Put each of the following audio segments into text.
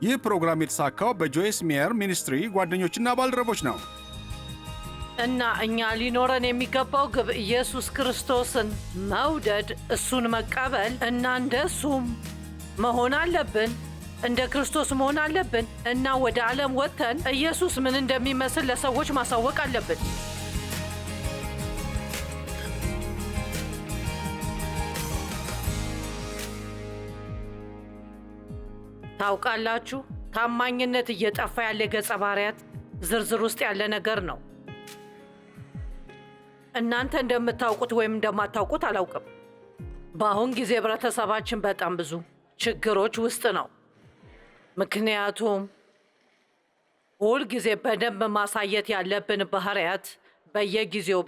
ይህ ፕሮግራም የተሳካው በጆይስ ሜየር ሚኒስትሪ ጓደኞችና ባልደረቦች ነው። እና እኛ ሊኖረን የሚገባው ግብ ኢየሱስ ክርስቶስን መውደድ፣ እሱን መቀበል እና እንደ እሱም መሆን አለብን። እንደ ክርስቶስ መሆን አለብን እና ወደ ዓለም ወጥተን ኢየሱስ ምን እንደሚመስል ለሰዎች ማሳወቅ አለብን። ታውቃላችሁ፣ ታማኝነት እየጠፋ ያለ ገጸ ባህሪያት ዝርዝር ውስጥ ያለ ነገር ነው። እናንተ እንደምታውቁት ወይም እንደማታውቁት አላውቅም። በአሁን ጊዜ ህብረተሰባችን በጣም ብዙ ችግሮች ውስጥ ነው። ምክንያቱም ሁልጊዜ በደንብ ማሳየት ያለብን ባህሪያት በየጊዜው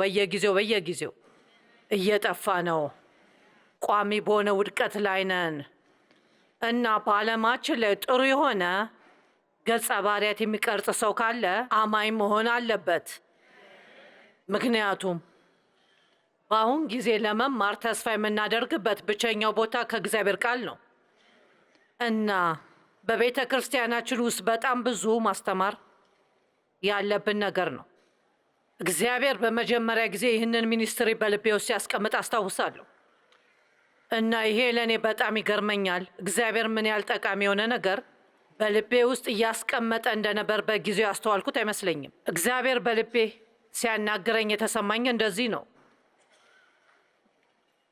እየጠፋ ነው። ቋሚ በሆነ ውድቀት ላይ ነን እና በዓለማችን ላይ ጥሩ የሆነ ገጸ ባህሪያት የሚቀርጽ ሰው ካለ አማኝ መሆን አለበት። ምክንያቱም በአሁን ጊዜ ለመማር ተስፋ የምናደርግበት ብቸኛው ቦታ ከእግዚአብሔር ቃል ነው እና በቤተ ክርስቲያናችን ውስጥ በጣም ብዙ ማስተማር ያለብን ነገር ነው። እግዚአብሔር በመጀመሪያ ጊዜ ይህንን ሚኒስትሪ በልቤ ውስጥ ያስቀምጥ አስታውሳለሁ እና ይሄ ለእኔ በጣም ይገርመኛል። እግዚአብሔር ምን ያህል ጠቃሚ የሆነ ነገር በልቤ ውስጥ እያስቀመጠ እንደነበር በጊዜው ያስተዋልኩት አይመስለኝም። እግዚአብሔር በልቤ ሲያናግረኝ የተሰማኝ እንደዚህ ነው።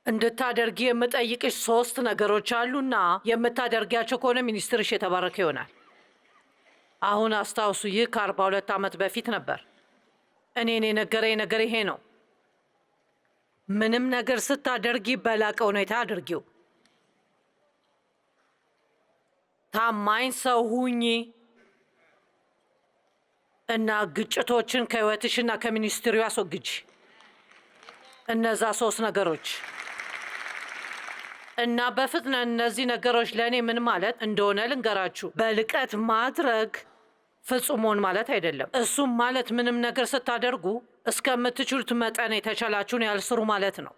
እንድታደርጊ የምጠይቅሽ 3 ነገሮች አሉና የምታደርጊያቸው ከሆነ ሚኒስትርሽ የተባረከ ይሆናል። አሁን አስታውሱ፣ ይህ ከ42 ዓመት በፊት ነበር። እኔን የነገረኝ ነገር ይሄ ነው። ምንም ነገር ስታደርጊ በላቀ ሁኔታ አድርጊው። ታማኝ ሰው ሁኚ እና ግጭቶችን ከህይወትሽና ከሚኒስትሪው አስወግጂ። እነዛ 3 ነገሮች እና በፍጥነት እነዚህ ነገሮች ለእኔ ምን ማለት እንደሆነ ልንገራችሁ። በልቀት ማድረግ ፍጹሙን ማለት አይደለም። እሱም ማለት ምንም ነገር ስታደርጉ እስከምትችሉት መጠን የተቻላችሁን ያህል ስሩ ማለት ነው።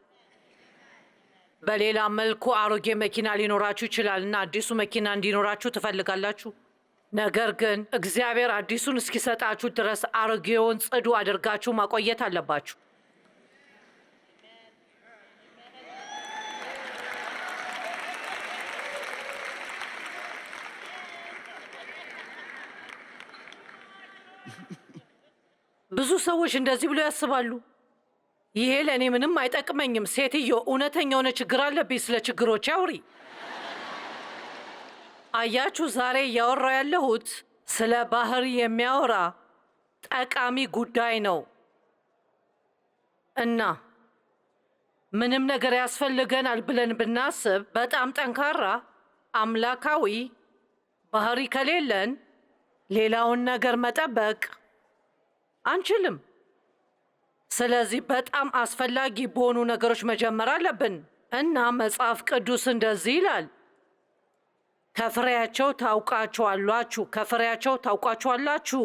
በሌላ መልኩ አሮጌ መኪና ሊኖራችሁ ይችላል እና አዲሱ መኪና እንዲኖራችሁ ትፈልጋላችሁ። ነገር ግን እግዚአብሔር አዲሱን እስኪሰጣችሁ ድረስ አሮጌውን ጽዱ አድርጋችሁ ማቆየት አለባችሁ። ብዙ ሰዎች እንደዚህ ብሎ ያስባሉ። ይሄ ለእኔ ምንም አይጠቅመኝም። ሴትዮ፣ እውነተኛ የሆነ ችግር አለብኝ። ስለ ችግሮች አውሪ። አያችሁ፣ ዛሬ እያወራሁ ያለሁት ስለ ባህሪ የሚያወራ ጠቃሚ ጉዳይ ነው እና ምንም ነገር ያስፈልገናል ብለን ብናስብ በጣም ጠንካራ አምላካዊ ባህሪ ከሌለን ሌላውን ነገር መጠበቅ አንችልም። ስለዚህ በጣም አስፈላጊ በሆኑ ነገሮች መጀመር አለብን እና መጽሐፍ ቅዱስ እንደዚህ ይላል፣ ከፍሬያቸው ታውቃቸዋላችሁ። ከፍሬያቸው ታውቃቸዋላችሁ።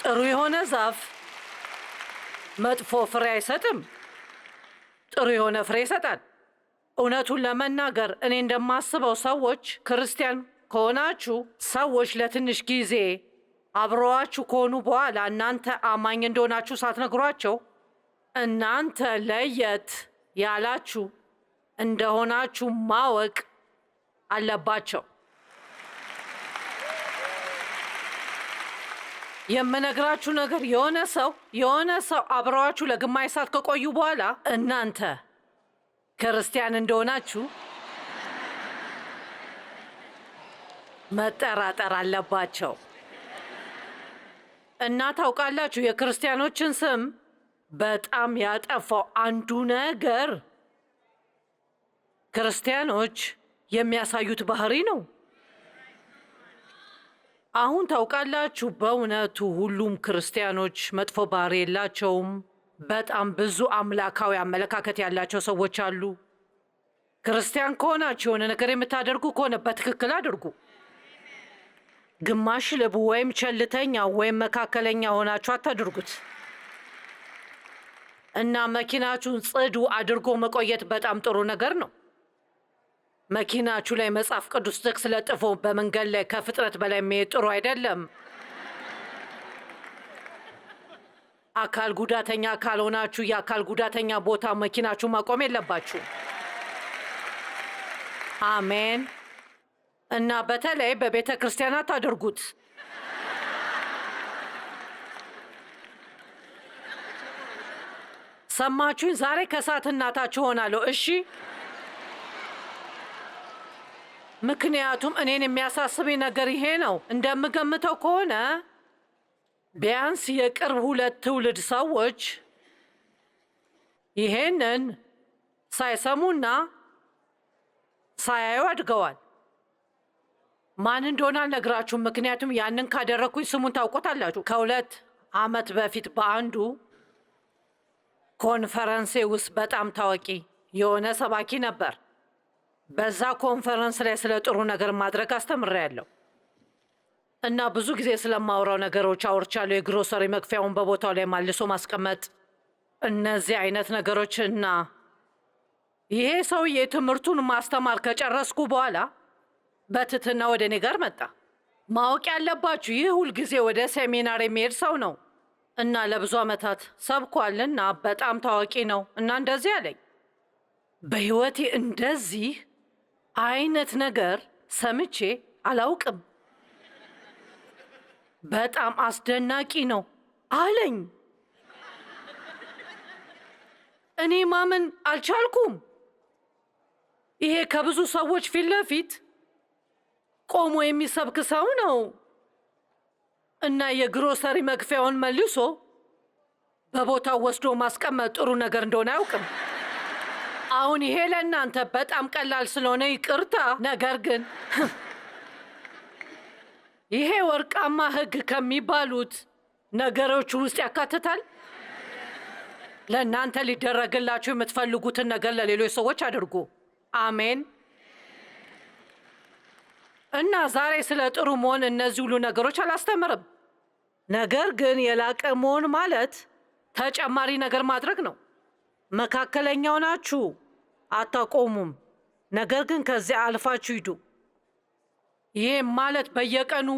ጥሩ የሆነ ዛፍ መጥፎ ፍሬ አይሰጥም፣ ጥሩ የሆነ ፍሬ ይሰጣል። እውነቱን ለመናገር እኔ እንደማስበው ሰዎች ክርስቲያን ከሆናችሁ ሰዎች ለትንሽ ጊዜ አብረዋችሁ ከሆኑ በኋላ እናንተ አማኝ እንደሆናችሁ ሳትነግሯቸው እናንተ ለየት ያላችሁ እንደሆናችሁ ማወቅ አለባቸው። የምነግራችሁ ነገር የሆነ ሰው አብረዋችሁ ለግማሽ ሰዓት ከቆዩ በኋላ እናንተ ክርስቲያን እንደሆናችሁ መጠራጠር አለባቸው። እና ታውቃላችሁ፣ የክርስቲያኖችን ስም በጣም ያጠፋው አንዱ ነገር ክርስቲያኖች የሚያሳዩት ባህሪ ነው። አሁን ታውቃላችሁ፣ በእውነቱ ሁሉም ክርስቲያኖች መጥፎ ባህሪ የላቸውም። በጣም ብዙ አምላካዊ አመለካከት ያላቸው ሰዎች አሉ። ክርስቲያን ከሆናችሁ የሆነ ነገር የምታደርጉ ከሆነ በትክክል አድርጉ። ግማሽ ልብ ወይም ቸልተኛ ወይም መካከለኛ ሆናችሁ አታድርጉት። እና መኪናችሁን ጽዱ አድርጎ መቆየት በጣም ጥሩ ነገር ነው። መኪናችሁ ላይ መጽሐፍ ቅዱስ ጥቅስ ለጥፎ በመንገድ ላይ ከፍጥነት በላይ መሄድ ጥሩ አይደለም። አካል ጉዳተኛ ካልሆናችሁ የአካል ጉዳተኛ ቦታ መኪናችሁ ማቆም የለባችሁ። አሜን። እና በተለይ በቤተ ክርስቲያናት አድርጉት። ሰማችሁኝ? ዛሬ ከሰዓት እናታችሁ ሆናለሁ። እሺ? ምክንያቱም እኔን የሚያሳስበኝ ነገር ይሄ ነው። እንደምገምተው ከሆነ ቢያንስ የቅርብ 2 ትውልድ ሰዎች ይሄንን ሳይሰሙና ሳያዩ አድገዋል። ማን እንደሆነ አልነግራችሁም፣ ምክንያቱም ያንን ካደረግኩኝ ስሙን ታውቆታላችሁ። ከ2 ዓመት በፊት በአንዱ ኮንፈረንሴ ውስጥ በጣም ታዋቂ የሆነ ሰባኪ ነበር። በዛ ኮንፈረንስ ላይ ስለ ጥሩ ነገር ማድረግ አስተምሬያለሁ እና ብዙ ጊዜ ስለማውራው ነገሮች አውርቻለሁ። የግሮሰሪ መክፈያውን በቦታው ላይ መልሶ ማስቀመጥ፣ እነዚህ አይነት ነገሮች እና ይሄ ሰውዬ ትምህርቱን ማስተማር ከጨረስኩ በኋላ በትትና ወደ እኔ ጋር መጣ። ማወቅ ያለባችሁ ይህ ሁልጊዜ ወደ ሴሚናር የሚሄድ ሰው ነው እና ለብዙ ዓመታት ሰብኳልና በጣም ታዋቂ ነው እና እንደዚህ አለኝ፣ በሕይወቴ እንደዚህ አይነት ነገር ሰምቼ አላውቅም። በጣም አስደናቂ ነው አለኝ። እኔ ማመን አልቻልኩም። ይሄ ከብዙ ሰዎች ፊት ለፊት ቆሞ የሚሰብክ ሰው ነው እና የግሮሰሪ መክፈያውን መልሶ በቦታው ወስዶ ማስቀመጥ ጥሩ ነገር እንደሆነ አያውቅም። አሁን ይሄ ለእናንተ በጣም ቀላል ስለሆነ ይቅርታ፣ ነገር ግን ይሄ ወርቃማ ሕግ ከሚባሉት ነገሮች ውስጥ ያካትታል። ለእናንተ ሊደረግላችሁ የምትፈልጉትን ነገር ለሌሎች ሰዎች አድርጉ። አሜን። እና ዛሬ ስለ ጥሩ መሆን እነዚህ ሁሉ ነገሮች አላስተምርም። ነገር ግን የላቀ መሆን ማለት ተጨማሪ ነገር ማድረግ ነው። መካከለኛው ናችሁ፣ አታቆሙም። ነገር ግን ከዚያ አልፋችሁ ሂዱ። ይህም ማለት በየቀኑ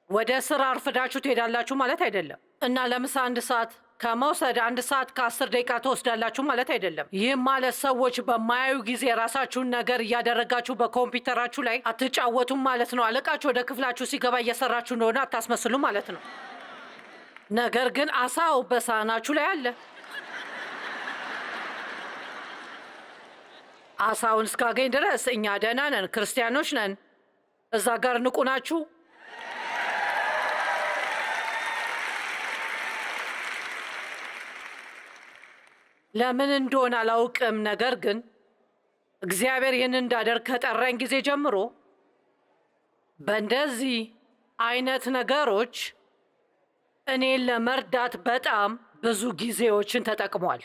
ወደ ስራ አርፍዳችሁ ትሄዳላችሁ ማለት አይደለም እና ለምሳ 1 ሰዓት ከመውሰድ 1 ሰዓት ከ10 ደቂቃ ትወስዳላችሁ ማለት አይደለም። ይህም ማለት ሰዎች በማያዩ ጊዜ የራሳችሁን ነገር እያደረጋችሁ በኮምፒውተራችሁ ላይ አትጫወቱም ማለት ነው። አለቃችሁ ወደ ክፍላችሁ ሲገባ እየሰራችሁ እንደሆነ አታስመስሉ ማለት ነው። ነገር ግን አሳው በሳህናችሁ ላይ አለ። አሳውን እስካገኝ ድረስ እኛ ደህና ነን፣ ክርስቲያኖች ነን። እዛ ጋር ንቁ ናችሁ። ለምን እንደሆነ አላውቅም። ነገር ግን እግዚአብሔር ይህን እንዳደርግ ከጠራኝ ጊዜ ጀምሮ በእንደዚህ አይነት ነገሮች እኔን ለመርዳት በጣም ብዙ ጊዜዎችን ተጠቅሟል።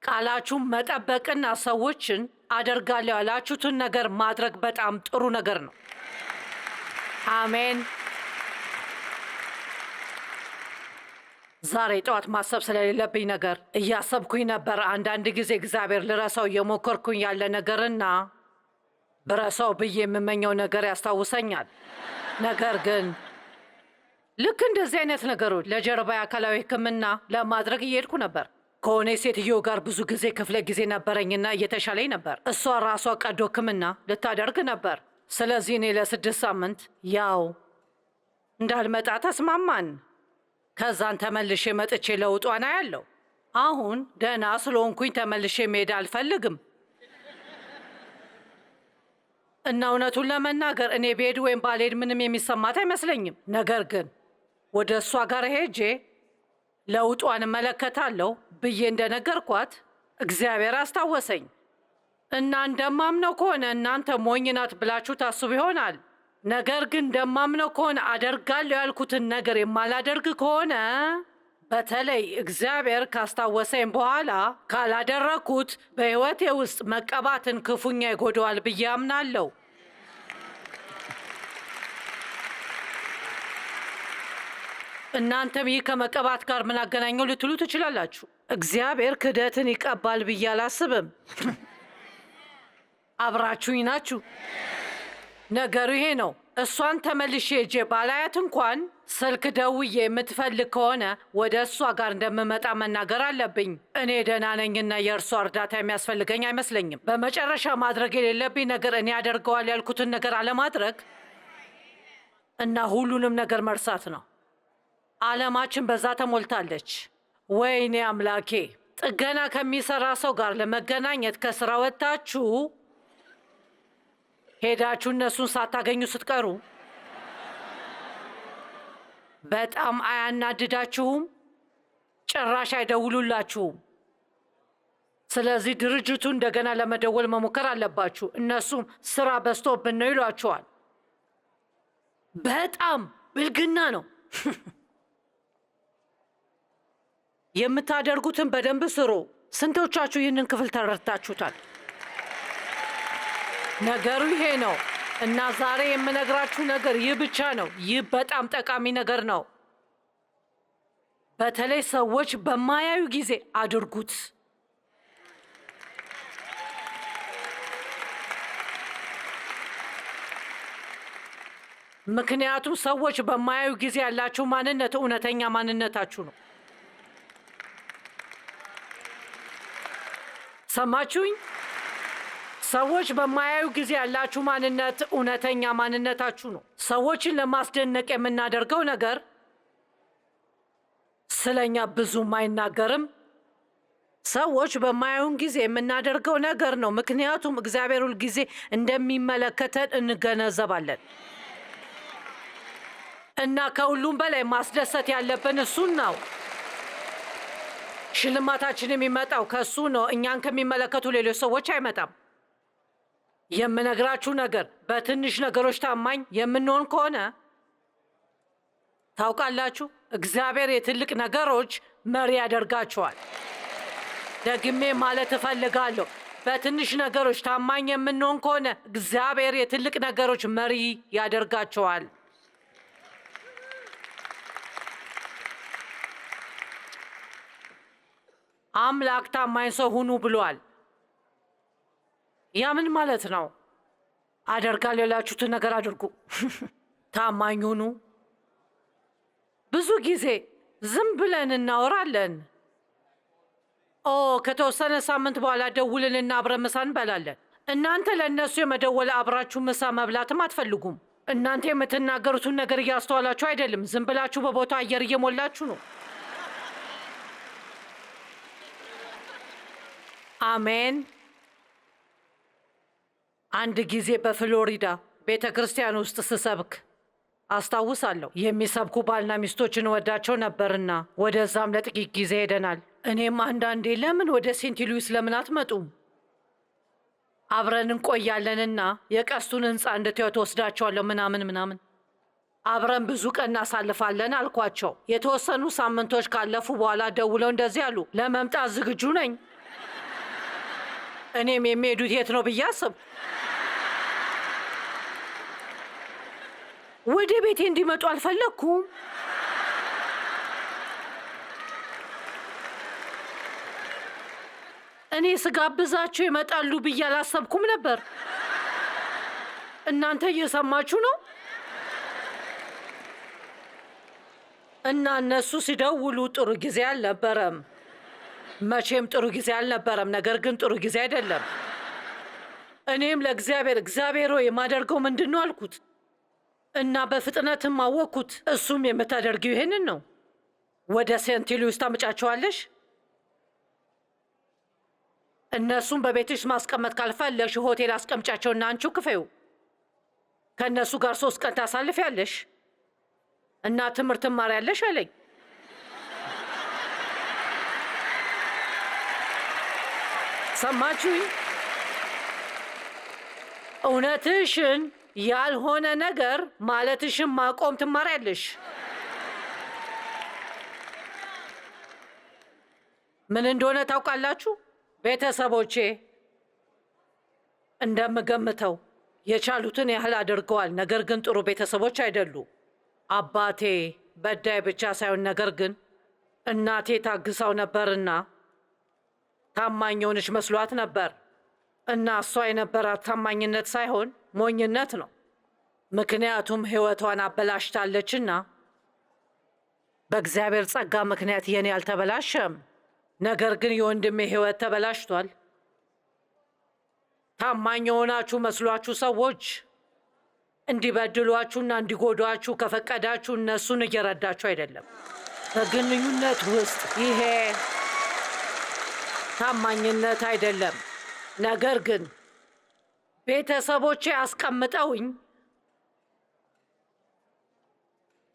ቃላችሁን መጠበቅና ሰዎችን አደርጋለሁ ያላችሁትን ነገር ማድረግ በጣም ጥሩ ነገር ነው። አሜን። ዛሬ ጠዋት ማሰብ ስለሌለብኝ ነገር እያሰብኩኝ ነበር። አንዳንድ ጊዜ እግዚአብሔር ልረሳው እየሞከርኩኝ ያለ ነገርና ብረሳው ብዬ የምመኘው ነገር ያስታውሰኛል። ነገር ግን ልክ እንደዚህ አይነት ነገሮች ለጀርባ አካላዊ ሕክምና ለማድረግ እየሄድኩ ነበር። ከሆነ ሴትዮ ጋር ብዙ ጊዜ ክፍለ ጊዜ ነበረኝና እየተሻለኝ ነበር። እሷ ራሷ ቀዶ ሕክምና ልታደርግ ነበር። ስለዚህ እኔ ለ6 ሳምንት ያው እንዳልመጣ ተስማማን። ከዛን ተመልሼ መጥቼ ለውጧና ያለው አሁን ደህና ስለሆንኩኝ ተመልሼ መሄድ አልፈልግም እና እውነቱን ለመናገር እኔ ብሄድ ወይም ባልሄድ ምንም የሚሰማት አይመስለኝም። ነገር ግን ወደ እሷ ጋር ሄጄ ለውጧን እመለከታለሁ ብዬ እንደነገርኳት እግዚአብሔር አስታወሰኝ እና እንደማምነው ከሆነ እናንተ ሞኝ ናት ብላችሁ ታስቡ ይሆናል። ነገር ግን እንደማምነው ከሆነ አደርጋለሁ ያልኩትን ነገር የማላደርግ ከሆነ በተለይ እግዚአብሔር ካስታወሰኝ በኋላ ካላደረግኩት በሕይወቴ ውስጥ መቀባትን ክፉኛ ይጎዳዋል ብዬ አምናለሁ። እናንተም ይህ ከመቀባት ጋር ምን አገናኘው ልትሉ ትችላላችሁ። እግዚአብሔር ክህደትን ይቀባል ብዬ አላስብም። አብራችሁኝ ናችሁ? ነገሩ ይሄ ነው። እሷን ተመልሼ ሄጄ ባላያት እንኳን ስልክ ደውዬ የምትፈልግ ከሆነ ወደ እሷ ጋር እንደምመጣ መናገር አለብኝ። እኔ ደህና ነኝና የእርሷ እርዳታ የሚያስፈልገኝ አይመስለኝም። በመጨረሻ ማድረግ የሌለብኝ ነገር እኔ ያደርገዋል ያልኩትን ነገር አለማድረግ እና ሁሉንም ነገር መርሳት ነው። ዓለማችን በዛ ተሞልታለች። ወይኔ አምላኬ! ጥገና ከሚሰራ ሰው ጋር ለመገናኘት ከስራ ወጥታችሁ ሄዳችሁ እነሱን ሳታገኙ ስትቀሩ በጣም አያናድዳችሁም? ጭራሽ አይደውሉላችሁም። ስለዚህ ድርጅቱ እንደገና ለመደወል መሞከር አለባችሁ። እነሱም ስራ በዝቶብን ነው ይሏችኋል። በጣም ብልግና ነው። የምታደርጉትን በደንብ ስሩ። ስንቶቻችሁ ይህንን ክፍል ተረድታችሁታል? ነገሩ ይሄ ነው እና ዛሬ የምነግራችሁ ነገር ይህ ብቻ ነው። ይህ በጣም ጠቃሚ ነገር ነው። በተለይ ሰዎች በማያዩ ጊዜ አድርጉት። ምክንያቱም ሰዎች በማያዩ ጊዜ ያላችሁ ማንነት እውነተኛ ማንነታችሁ ነው። ሰማችሁኝ? ሰዎች በማያዩ ጊዜ ያላችሁ ማንነት እውነተኛ ማንነታችሁ ነው። ሰዎችን ለማስደነቅ የምናደርገው ነገር ስለኛ ብዙም አይናገርም። ሰዎች በማያዩን ጊዜ የምናደርገው ነገር ነው። ምክንያቱም እግዚአብሔር ሁል ጊዜ እንደሚመለከተን እንገነዘባለን እና ከሁሉም በላይ ማስደሰት ያለብን እሱን ነው። ሽልማታችን የሚመጣው ከእሱ ነው። እኛን ከሚመለከቱ ሌሎች ሰዎች አይመጣም። የምነግራችሁ ነገር በትንሽ ነገሮች ታማኝ የምንሆን ከሆነ ታውቃላችሁ፣ እግዚአብሔር የትልቅ ነገሮች መሪ ያደርጋቸዋል። ደግሜ ማለት እፈልጋለሁ፣ በትንሽ ነገሮች ታማኝ የምንሆን ከሆነ እግዚአብሔር የትልቅ ነገሮች መሪ ያደርጋቸዋል። አምላክ ታማኝ ሰው ሁኑ ብሏል። ያ ምን ማለት ነው? አደርጋለሁ ያላችሁትን ነገር አድርጉ። ታማኝ ሁኑ። ብዙ ጊዜ ዝም ብለን እናወራለን። ከተወሰነ ሳምንት በኋላ ደውልንና አብረን ምሳ እንበላለን። እናንተ ለእነሱ የመደወል አብራችሁ ምሳ መብላትም አትፈልጉም። እናንተ የምትናገሩትን ነገር እያስተዋላችሁ አይደለም። ዝም ብላችሁ በቦታ አየር እየሞላችሁ ነው። አሜን። አንድ ጊዜ በፍሎሪዳ ቤተ ክርስቲያን ውስጥ ስሰብክ አስታውሳለሁ። የሚሰብኩ ባልና ሚስቶችን ወዳቸው ነበርና ወደዛም ለጥቂት ጊዜ ሄደናል። እኔም አንዳንዴ ለምን ወደ ሴንት ሉዊስ ለምን አትመጡም? አብረን እንቆያለንና የቀስቱን ሕንፃ እንድትወት ወስዳቸዋለሁ ምናምን አብረን ብዙ ቀን እናሳልፋለን አልኳቸው። የተወሰኑ ሳምንቶች ካለፉ በኋላ ደውለው እንደዚህ አሉ፣ ለመምጣት ዝግጁ ነኝ። እኔም የሚሄዱት የት ነው ብዬ አስብ። ወደ ቤቴ እንዲመጡ አልፈለግኩም። እኔ ስጋብዛቸው ይመጣሉ ብዬ አላሰብኩም ነበር። እናንተ እየሰማችሁ ነው? እና እነሱ ሲደውሉ ጥሩ ጊዜ አልነበረም። መቼም ጥሩ ጊዜ አልነበረም። ነገር ግን ጥሩ ጊዜ አይደለም። እኔም እግዚአብሔር ሆይ የማደርገው ምንድን ነው አልኩት እና በፍጥነትም አወቅኩት። እሱም የምታደርጊው ይሄንን ነው። ወደ ሴንት ሉዊስ ታመጫቸዋለሽ። እነሱም በቤትሽ ማስቀመጥ ካልፈለግሽ ሆቴል አስቀምጫቸውና አንቺው ክፈዩ። ከእነሱ ጋር 3 ቀን ታሳልፊያለሽ እና ትምህርት ትማሪያለሽ አለኝ። ሰማችሁኝ? እውነትሽን ያልሆነ ነገር ማለትሽን ማቆም ትማሪያለሽ። ምን እንደሆነ ታውቃላችሁ? ቤተሰቦቼ እንደምገምተው የቻሉትን ያህል አድርገዋል። ነገር ግን ጥሩ ቤተሰቦች አይደሉ። አባቴ በዳይ ብቻ ሳይሆን ነገር ግን እናቴ ታግሳው ነበርና ታማኝ የሆነች መስሏት ነበር እና እሷ የነበራት ታማኝነት ሳይሆን ሞኝነት ነው። ምክንያቱም ሕይወቷን አበላሽታለችና። በእግዚአብሔር ጸጋ ምክንያት የኔ አልተበላሸም፣ ነገር ግን የወንድሜ ሕይወት ተበላሽቷል። ታማኝ የሆናችሁ መስሏችሁ ሰዎች እንዲበድሏችሁና እንዲጎዷችሁ ከፈቀዳችሁ እነሱን እየረዳችሁ አይደለም። በግንኙነት ውስጥ ይሄ ታማኝነት አይደለም። ነገር ግን ቤተሰቦቼ አስቀምጠውኝ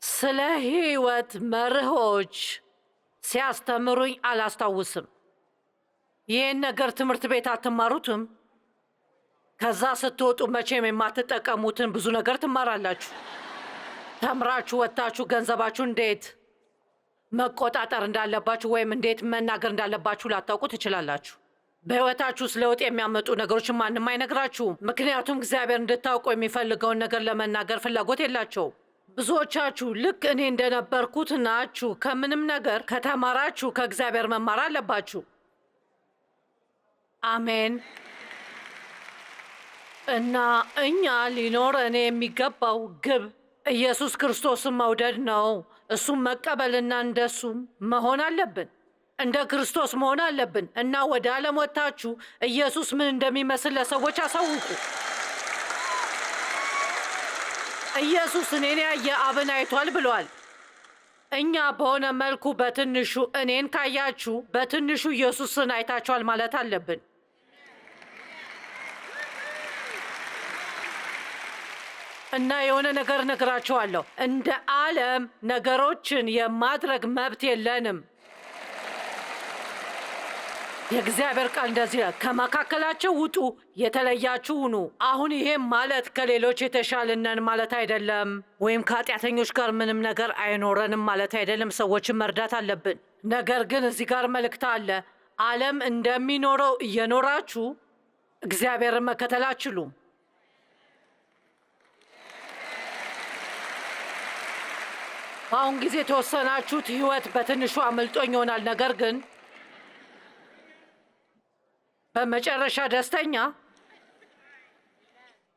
ስለ ሕይወት መርሆች ሲያስተምሩኝ አላስታውስም። ይህን ነገር ትምህርት ቤት አትማሩትም? ከዛ ስትወጡ መቼም የማትጠቀሙትን ብዙ ነገር ትማራላችሁ። ተምራችሁ ወጥታችሁ ገንዘባችሁ እንዴት መቆጣጠር እንዳለባችሁ ወይም እንዴት መናገር እንዳለባችሁ ላታውቁ ትችላላችሁ። በሕይወታችሁ ውስጥ ለውጥ የሚያመጡ ነገሮችን ማንም አይነግራችሁም፣ ምክንያቱም እግዚአብሔር እንድታውቁ የሚፈልገውን ነገር ለመናገር ፍላጎት የላቸውም። ብዙዎቻችሁ ልክ እኔ እንደነበርኩት ናችሁ። ከምንም ነገር ከተማራችሁ ከእግዚአብሔር መማር አለባችሁ። አሜን። እና እኛ ሊኖረን የሚገባው ግብ ኢየሱስ ክርስቶስን መውደድ ነው። እሱም መቀበልና እንደሱም መሆን አለብን። እንደ ክርስቶስ መሆን አለብን። እና ወደ ዓለም ወጥታችሁ ኢየሱስ ምን እንደሚመስል ለሰዎች አሳውቁ። ኢየሱስ እኔን ያየ አብን አይቷል ብሏል። እኛ በሆነ መልኩ በትንሹ እኔን ካያችሁ በትንሹ ኢየሱስን አይታችኋል ማለት አለብን። እና የሆነ ነገር እነግራችኋለሁ። እንደ ዓለም ነገሮችን የማድረግ መብት የለንም። የእግዚአብሔር ቃል እንደዚህ ይላል፣ ከመካከላቸው ውጡ፣ የተለያችሁ ሁኑ። አሁን ይሄም ማለት ከሌሎች የተሻልነን ማለት አይደለም፣ ወይም ከኃጢአተኞች ጋር ምንም ነገር አይኖረንም ማለት አይደለም። ሰዎችን መርዳት አለብን። ነገር ግን እዚህ ጋር መልእክት አለ። ዓለም እንደሚኖረው እየኖራችሁ እግዚአብሔርን መከተል አትችሉም። በአሁን ጊዜ የተወሰናችሁት ሕይወት በትንሹ አምልጦኝ ይሆናል፣ ነገር ግን በመጨረሻ ደስተኛ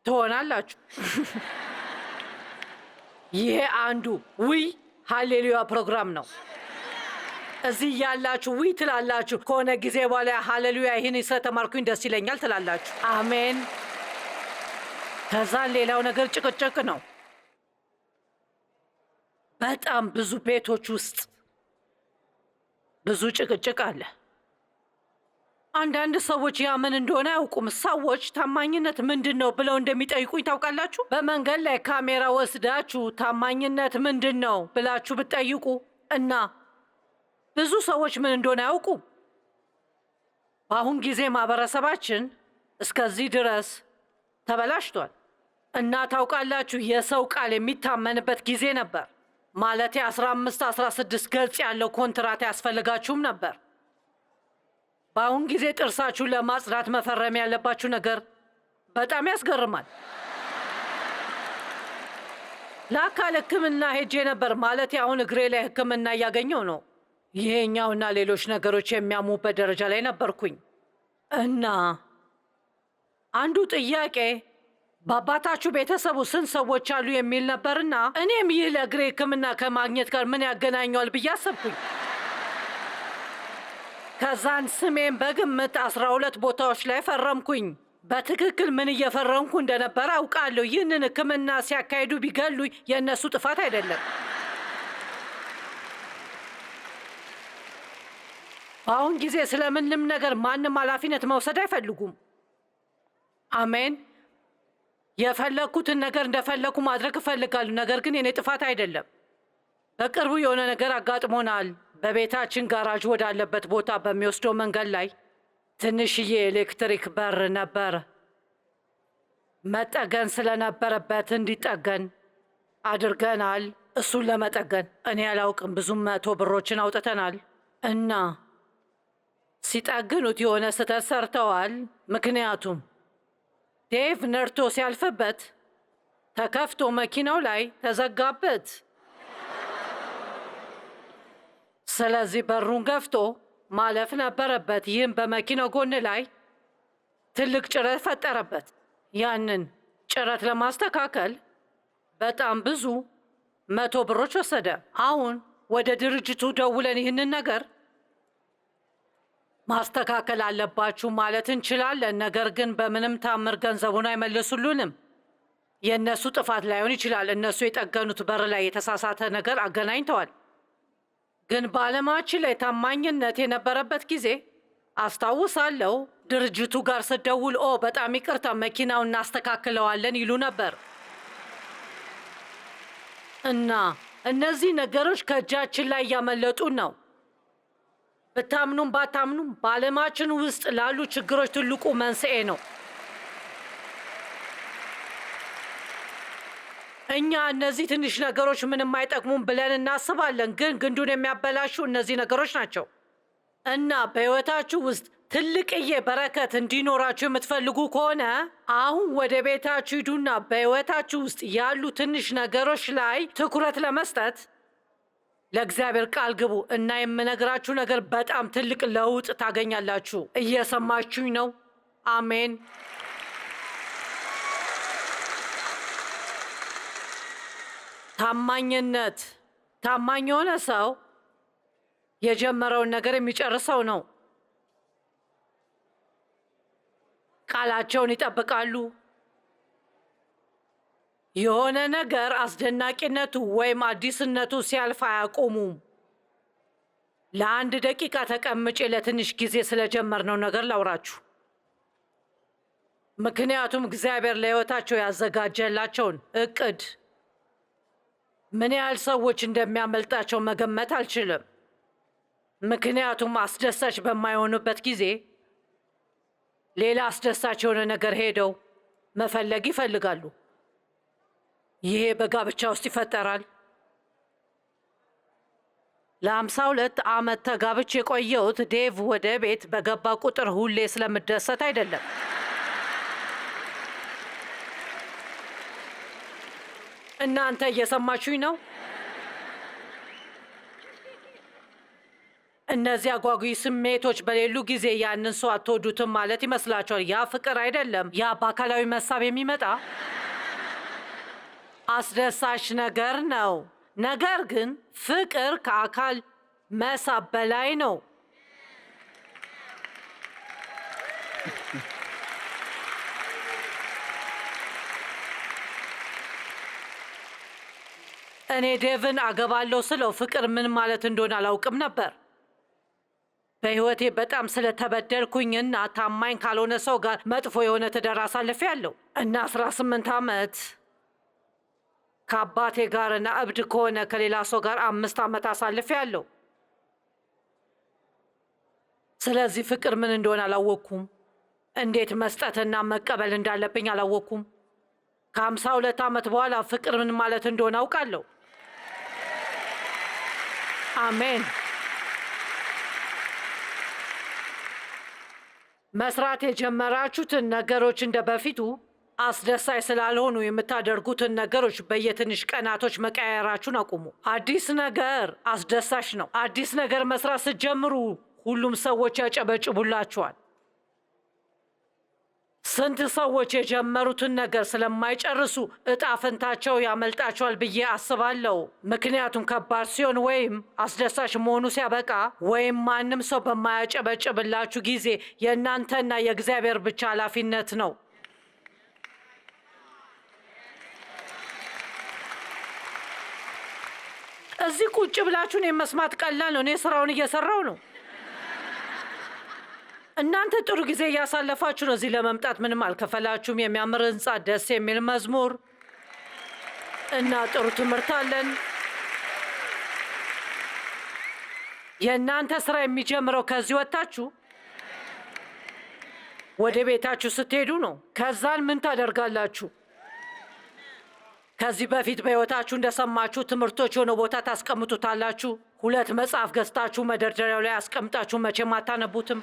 ትሆናላችሁ። ይሄ አንዱ ውይ ሃሌሉያ ፕሮግራም ነው። እዚህ ያላችሁ ውይ ትላላችሁ። ከሆነ ጊዜ በኋላ ሃሌሉያ ይህን ስለተማርኩኝ ደስ ይለኛል ትላላችሁ። አሜን። ከዛን ሌላው ነገር ጭቅጭቅ ነው። በጣም ብዙ ቤቶች ውስጥ ብዙ ጭቅጭቅ አለ። አንዳንድ ሰዎች ያ ምን እንደሆነ አያውቁም። ሰዎች ታማኝነት ምንድን ነው ብለው እንደሚጠይቁኝ ታውቃላችሁ? በመንገድ ላይ ካሜራ ወስዳችሁ ታማኝነት ምንድን ነው ብላችሁ ብትጠይቁ እና ብዙ ሰዎች ምን እንደሆነ አያውቁም። በአሁን ጊዜ ማህበረሰባችን እስከዚህ ድረስ ተበላሽቷል። እና ታውቃላችሁ የሰው ቃል የሚታመንበት ጊዜ ነበር። ማለቴ 15-16 ገጽ ያለው ኮንትራት ያስፈልጋችሁም ነበር። በአሁን ጊዜ ጥርሳችሁን ለማጽዳት መፈረም ያለባችሁ ነገር በጣም ያስገርማል። ለአካል ሕክምና ሄጄ ነበር። ማለቴ አሁን እግሬ ላይ ሕክምና እያገኘው ነው። ይሄኛውና ሌሎች ነገሮች የሚያሙበት ደረጃ ላይ ነበርኩኝ እና አንዱ ጥያቄ በአባታችሁ ቤተሰቡ ስንት ሰዎች አሉ የሚል ነበርና እኔም ይህ ለእግሬ ሕክምና ከማግኘት ጋር ምን ያገናኘዋል ብዬ አሰብኩኝ። ከዛን ስሜን በግምት 12 ቦታዎች ላይ ፈረምኩኝ። በትክክል ምን እየፈረምኩ እንደነበረ አውቃለሁ። ይህንን ሕክምና ሲያካሂዱ ቢገሉኝ የእነሱ ጥፋት አይደለም። በአሁን ጊዜ ስለምንም ነገር ማንም ኃላፊነት መውሰድ አይፈልጉም። አሜን። የፈለግኩትን ነገር እንደፈለግኩ ማድረግ እፈልጋለሁ፣ ነገር ግን የኔ ጥፋት አይደለም። በቅርቡ የሆነ ነገር አጋጥሞናል። በቤታችን ጋራዥ ወዳለበት ቦታ በሚወስደው መንገድ ላይ ትንሽዬ ኤሌክትሪክ በር ነበር። መጠገን ስለነበረበት እንዲጠገን አድርገናል። እሱን ለመጠገን እኔ አላውቅም፣ ብዙም 100 ብሮችን አውጥተናል እና ሲጠግኑት የሆነ ስህተት ሰርተዋል። ምክንያቱም ዴቭ ነርቶ ሲያልፍበት ተከፍቶ መኪናው ላይ ተዘጋበት። ስለዚህ በሩን ገፍቶ ማለፍ ነበረበት። ይህም በመኪናው ጎን ላይ ትልቅ ጭረት ፈጠረበት። ያንን ጭረት ለማስተካከል በጣም ብዙ 100 ብሮች ወሰደ። አሁን ወደ ድርጅቱ ደውለን ይህንን ነገር ማስተካከል አለባችሁ ማለት እንችላለን፣ ነገር ግን በምንም ታምር ገንዘቡን አይመልሱልንም። የእነሱ ጥፋት ላይሆን ይችላል። እነሱ የጠገኑት በር ላይ የተሳሳተ ነገር አገናኝተዋል። ግን በዓለማችን ላይ ታማኝነት የነበረበት ጊዜ አስታውሳለሁ። ድርጅቱ ጋር ስደውል በጣም ይቅርታ መኪናውን እናስተካክለዋለን ይሉ ነበር። እና እነዚህ ነገሮች ከእጃችን ላይ እያመለጡን ነው። ብታምኑም ባታምኑም በዓለማችን ውስጥ ላሉ ችግሮች ትልቁ መንስኤ ነው። እኛ እነዚህ ትንሽ ነገሮች ምንም አይጠቅሙም ብለን እናስባለን፣ ግን ግንዱን የሚያበላሹ እነዚህ ነገሮች ናቸው። እና በሕይወታችሁ ውስጥ ትልቅዬ በረከት እንዲኖራችሁ የምትፈልጉ ከሆነ አሁን ወደ ቤታችሁ ሂዱና በሕይወታችሁ ውስጥ ያሉ ትንሽ ነገሮች ላይ ትኩረት ለመስጠት ለእግዚአብሔር ቃል ግቡ እና የምነግራችሁ ነገር በጣም ትልቅ ለውጥ ታገኛላችሁ። እየሰማችሁኝ ነው? አሜን። ታማኝነት። ታማኝ የሆነ ሰው የጀመረውን ነገር የሚጨርሰው ነው። ቃላቸውን ይጠብቃሉ። የሆነ ነገር አስደናቂነቱ ወይም አዲስነቱ ሲያልፍ አያቆሙም። ለአንድ ደቂቃ ተቀምጬ ለትንሽ ጊዜ ስለጀመርነው ነገር ላውራችሁ። ምክንያቱም እግዚአብሔር ለሕይወታቸው ያዘጋጀላቸውን እቅድ ምን ያህል ሰዎች እንደሚያመልጣቸው መገመት አልችልም። ምክንያቱም አስደሳች በማይሆኑበት ጊዜ ሌላ አስደሳች የሆነ ነገር ሄደው መፈለግ ይፈልጋሉ። ይሄ በጋብቻ ውስጥ ይፈጠራል። ለ52 ዓመት ተጋብቼ የቆየሁት ዴቭ ወደ ቤት በገባ ቁጥር ሁሌ ስለምደሰት አይደለም። እናንተ እየሰማችሁኝ ነው? እነዚህ አጓጊ ስሜቶች በሌሉ ጊዜ ያንን ሰው አትወዱትም ማለት ይመስላችኋል። ያ ፍቅር አይደለም። ያ በአካላዊ መሳብ የሚመጣ አስደሳች ነገር ነው። ነገር ግን ፍቅር ከአካል መሳብ በላይ ነው። እኔ ዴቭን አገባለሁ ስለው ፍቅር ምን ማለት እንደሆነ አላውቅም ነበር። በሕይወቴ በጣም ስለተበደልኩኝና ታማኝ ካልሆነ ሰው ጋር መጥፎ የሆነ ትዳር አሳልፌያለሁ እና 18 ዓመት ከአባቴ ጋርና እብድ ከሆነ ከሌላ ሰው ጋር 5 ዓመት አሳልፌያለሁ። ስለዚህ ፍቅር ምን እንደሆነ አላወቅኩም። እንዴት መስጠትና መቀበል እንዳለብኝ አላወቅኩም። ከ52 ዓመት በኋላ ፍቅር ምን ማለት እንደሆነ አውቃለሁ። አሜን። መስራት የጀመራችሁትን ነገሮች እንደ በፊቱ አስደሳች ስላልሆኑ የምታደርጉትን ነገሮች በየትንሽ ቀናቶች መቀያየራችሁን አቁሙ። አዲስ ነገር አስደሳች ነው። አዲስ ነገር መስራት ስትጀምሩ ሁሉም ሰዎች ያጨበጭቡላችኋል። ስንት ሰዎች የጀመሩትን ነገር ስለማይጨርሱ እጣ ፈንታቸው ያመልጣቸዋል ብዬ አስባለሁ። ምክንያቱም ከባድ ሲሆን ወይም አስደሳች መሆኑ ሲያበቃ ወይም ማንም ሰው በማያጨበጭብላችሁ ጊዜ የእናንተና የእግዚአብሔር ብቻ ኃላፊነት ነው። እዚህ ቁጭ ብላችሁን የመስማት ቀላል ነው። እኔ ስራውን እየሰራው ነው። እናንተ ጥሩ ጊዜ እያሳለፋችሁ ነው። እዚህ ለመምጣት ምንም አልከፈላችሁም። የሚያምር ህንፃ፣ ደስ የሚል መዝሙር እና ጥሩ ትምህርት አለን። የእናንተ ስራ የሚጀምረው ከዚህ ወጥታችሁ ወደ ቤታችሁ ስትሄዱ ነው። ከዛን ምን ታደርጋላችሁ? ከዚህ በፊት በሕይወታችሁ እንደሰማችሁ ትምህርቶች የሆነ ቦታ ታስቀምጡታላችሁ። 2 መጽሐፍ ገዝታችሁ መደርደሪያው ላይ አስቀምጣችሁ መቼም አታነቡትም።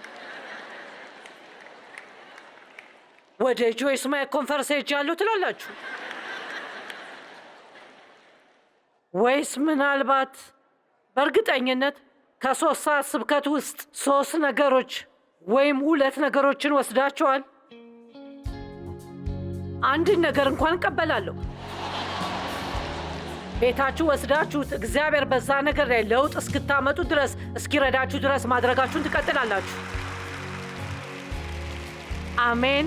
ወደ ጆይስ ማይክ ኮንፈረንስ ሄጃለሁ ትላላችሁ። ወይስ ምናልባት በእርግጠኝነት ከ3 ሰዓት ስብከት ውስጥ 3 ነገሮች ወይም 2 ነገሮችን ወስዳችኋል። አንድን ነገር እንኳን እቀበላለሁ። ቤታችሁ ወስዳችሁት እግዚአብሔር በዛ ነገር ላይ ለውጥ እስክታመጡ ድረስ እስኪረዳችሁ ድረስ ማድረጋችሁን ትቀጥላላችሁ። አሜን።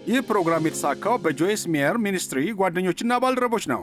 ይህ ፕሮግራም የተሳካው በጆይስ ሜየር ሚኒስትሪ ጓደኞችና ባልደረቦች ነው።